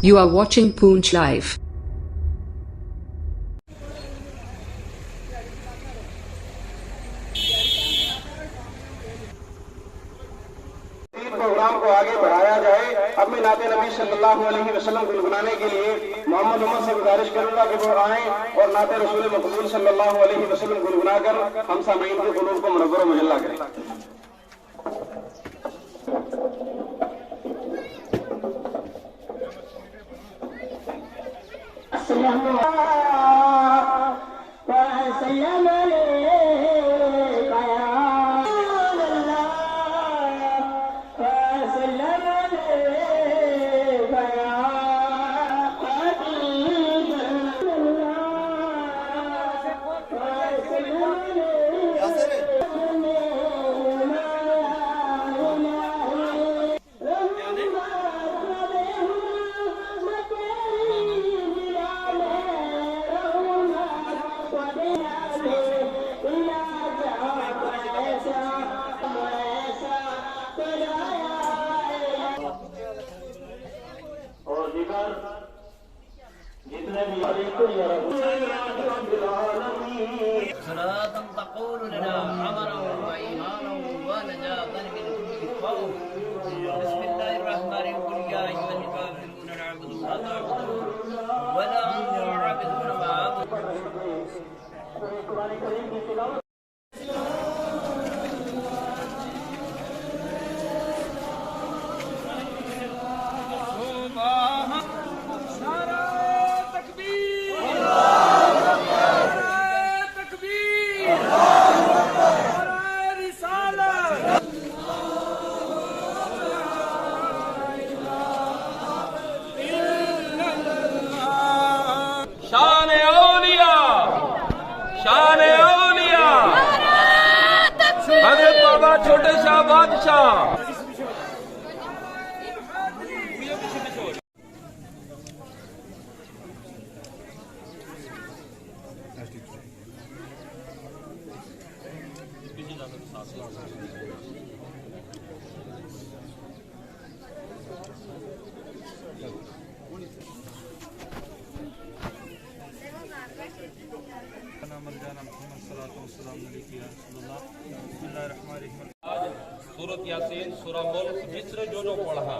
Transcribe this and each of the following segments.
You are watching Poonch Live. Programme को आगे बढ़ाया जाए। अपने नाते नबी सल्लल्लाहु अलैहि वसल्लम गुनगुनाने के लिए मोहम्मद उमर से गुजारिश करूंगा कि वो आए और नाते रसूल मकबूल सल्लल्लाहु अलैहि वसल्लम गुनगुनाकर हम सामीन के कुलूब को मुनव्वर मुजल्ला करें। صلاة تقول لنا عمرا وإيمانا ونجاة من كل خوف. بسم الله الرحمن الرحيم. قل يا أيها الكافرون نعبد ما تعبدون ولا أنتم عابدون ما أعبد. حضرت بابا چھوٹے شاہ بادشاہ سورت یاسین سورہ ملک جس نے جو پڑھا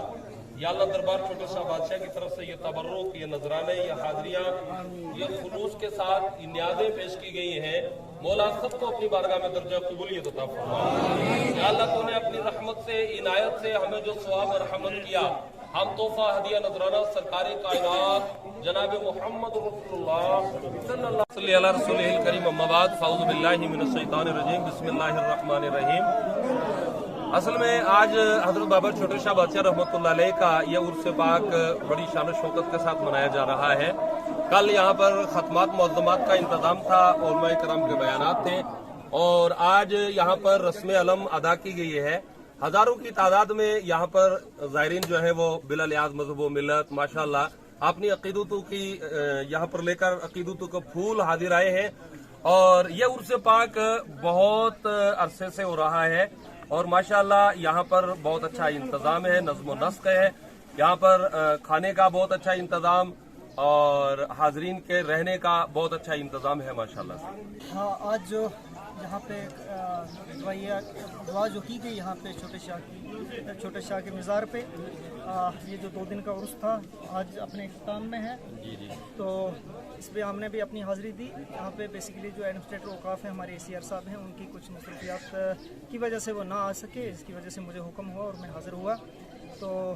یا اللہ دربار چھوٹے شاہ بادشاہ کی طرف سے یہ تبرک، یہ نذرانے، یہ حاضریاں، یہ خلوص کے ساتھ یہ نیازیں پیش کی گئی ہیں۔ مولا سب کو اپنی بارگاہ میں درجہ قبولیت عطا فرما۔ یا اللہ تو نے اپنی رحمت سے، عنایت سے ہمیں جو ثواب اور رحمت کیا، ہم تحفہ ہدیہ نذرانہ سرکار کائنات جناب محمد رسول اللہ صلی اللہ علیہ رسول کریم اما بعد فاعوذ باللہ من الشیطان الرجیم بسم اللہ الرحمن الرحیم۔ اصل میں آج حضرت بابا چھوٹے شاہ بادشاہ رحمۃ اللہ علیہ کا یہ عرس پاک بڑی شان و شوکت کے ساتھ منایا جا رہا ہے۔ کل یہاں پر ختمات معظمات کا انتظام تھا، علماء کرام کے بیانات تھے، اور آج یہاں پر رسم علم ادا کی گئی ہے۔ ہزاروں کی تعداد میں یہاں پر زائرین جو ہیں وہ بلا لحاظ مذہب و ملت ماشاءاللہ اپنی عقیدتوں کی یہاں پر لے کر عقیدتوں کو پھول حاضر آئے ہیں، اور یہ عرس پاک بہت عرصے سے ہو رہا ہے، اور ماشاءاللہ یہاں پر بہت اچھا انتظام ہے، نظم و نسق ہے، یہاں پر کھانے کا بہت اچھا انتظام اور حاضرین کے رہنے کا بہت اچھا انتظام ہے ماشاءاللہ سے۔ ہاں، آج جو یہاں پہ دعا جو کی گئی یہاں پہ چھوٹے شاہ کے مزار پہ، یہ جو 2 دن کا عرس تھا آج اپنے اختتام میں ہے، تو اس پہ ہم نے بھی اپنی حاضری دی۔ یہاں پہ بیسیکلی جو ایڈمنسٹریٹر اوقاف ہیں ہمارے ACR صاحب ہیں، ان کی کچھ مصروفیات کی وجہ سے وہ نہ آ سکے، اس کی وجہ سے مجھے حکم ہوا اور میں حاضر ہوا۔ تو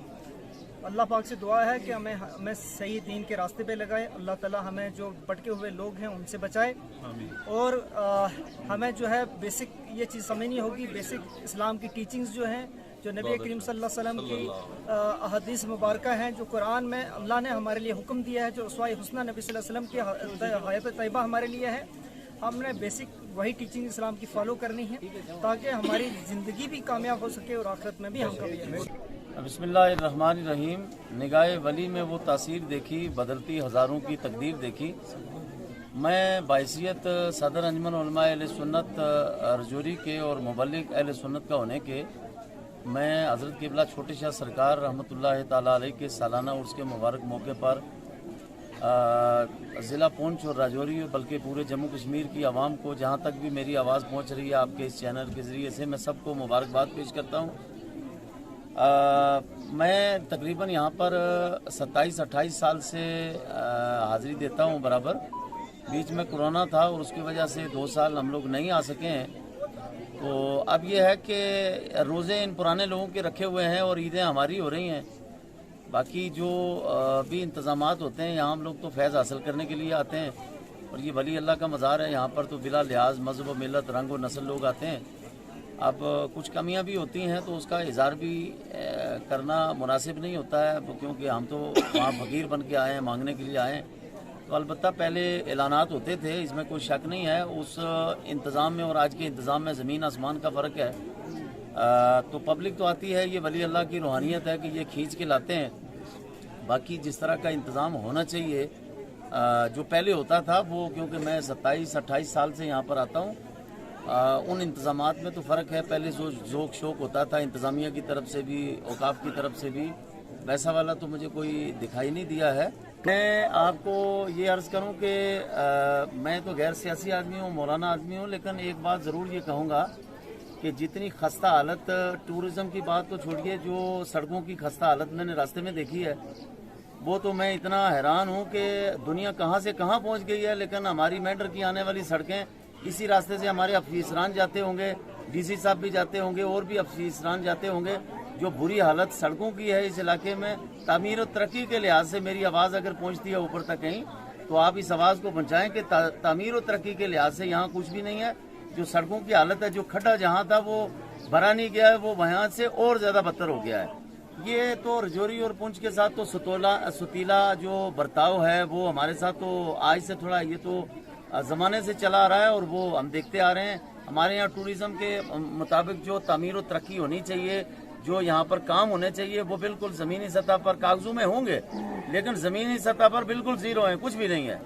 اللہ پاک سے دعا ہے کہ ہمیں صحیح دین کے راستے پہ لگائے، اللہ تعالیٰ ہمیں جو بھٹکے ہوئے لوگ ہیں ان سے بچائے، اور ہمیں جو ہے بیسک یہ چیز سمجھنی ہوگی، بیسک اسلام کی ٹیچنگز جو ہیں، جو نبی کریم صلی اللہ علیہ وسلم کی احادیث مبارکہ ہیں، جو قرآن میں اللہ نے ہمارے لیے حکم دیا ہے، جو اسوہ حسنہ نبی صلی اللہ علیہ وسلم کی حیات طیبہ ہمارے لیے ہے، ہم نے بیسک وہی ٹیچنگ اسلام کی فالو کرنی ہے تاکہ ہماری زندگی بھی کامیاب ہو سکے اور آخرت میں بھی ہم کامیاب ہو سکیں۔ بسم اللہ الرحمن الرحیم۔ نگاہ ولی میں وہ تاثیر دیکھی، بدلتی ہزاروں کی تقدیر دیکھی۔ میں بحیثیت صدر انجمن علماء اہل سنت رجوری کے اور مبلغ اہل سنت کا ہونے کے मैं हज़रत क़िबला छोटे शाह सरकार रहमतुल्लाह ताला अलैह के सालाना उर्स के मुबारक मौके पर ज़िला पुंछ और राजौरी बल्कि पूरे जम्मू कश्मीर की आवाम को जहाँ तक भी मेरी आवाज़ पहुँच रही है आपके इस चैनल के ज़रिए से मैं सबको मुबारकबाद पेश करता हूँ। मैं तकरीबन यहाँ पर 27-28 साल से हाज़िरी देता हूँ बराबर। बीच में कोरोना था और उसकी वजह से 2 साल हम लोग नहीं आ सके हैं। तो अब ये है कि रोज़े इन पुराने लोगों के रखे हुए हैं और ईदें हमारी हो रही हैं। बाकी जो भी इंतज़ामात होते हैं यहाँ हम लोग तो फैज़ हासिल करने के लिए आते हैं और ये वली अल्लाह का मज़ार है। यहाँ पर तो बिला लिहाज मज़हब व मिलत रंग व नस्ल लोग आते हैं। अब कुछ कमियां भी होती हैं तो उसका इज़हार भी करना मुनासिब नहीं होता है, क्योंकि हम तो वहाँ फ़कीर बन के आए हैं, मांगने के लिए आए हैं। तो अलबत्ता पहले ऐलानात होते थे, इसमें कोई शक नहीं है। उस इंतज़ाम में और आज के इंतज़ाम में ज़मीन आसमान का फ़र्क है। तो पब्लिक तो आती है, ये वली अल्लाह की रूहानियत है कि ये खींच के लाते हैं। बाकी जिस तरह का इंतज़ाम होना चाहिए जो पहले होता था वो, क्योंकि मैं 27-28 साल से यहाँ पर आता हूँ, उन इंतज़ामात में तो फ़र्क है। पहले जो जोक शौक होता था इंतज़ामिया की तरफ से भी, औकाफ की तरफ से भी, वैसा वाला तो मुझे कोई दिखाई नहीं दिया है। मैं आपको ये अर्ज़ करूं कि मैं तो गैर सियासी आदमी हूं, मौलाना आदमी हूं, लेकिन एक बात ज़रूर ये कहूँगा कि जितनी खस्ता हालत, टूरिज़म की बात तो छोड़िए, जो सड़कों की खस्ता हालत मैंने रास्ते में देखी है वो तो मैं इतना हैरान हूँ कि दुनिया कहाँ से कहाँ पहुँच गई है। लेकिन हमारी मेंढर की आने वाली सड़कें, इसी रास्ते से हमारे अफसरान जाते होंगे, डीसी साहब भी जाते होंगे और भी अफसरान जाते होंगे। जो बुरी हालत सड़कों की है इस इलाके में, तामीर और तरक्की के लिहाज से मेरी आवाज़ अगर पहुंचती है ऊपर तक कहीं, तो आप इस आवाज़ को पहुंचाएं कि तामीर और तरक्की के लिहाज से यहाँ कुछ भी नहीं है। जो सड़कों की हालत है, जो खड्डा जहाँ था वो भरा नहीं गया है, वो वहाँ से और ज़्यादा बदतर हो गया है। ये तो राजौरी और पुंछ के साथ तो सुतीला जो बर्ताव है वो हमारे साथ तो आज से थोड़ा, ये तो ज़माने से चला आ रहा है और वो हम देखते आ रहे हैं। हमारे यहाँ टूरिज़्म के मुताबिक जो तामीर और तरक्की होनी चाहिए, जो यहाँ पर काम होने चाहिए, वो बिल्कुल ज़मीनी सतह पर कागजों में होंगे, लेकिन ज़मीनी सतह पर बिल्कुल ज़ीरो है, कुछ भी नहीं है।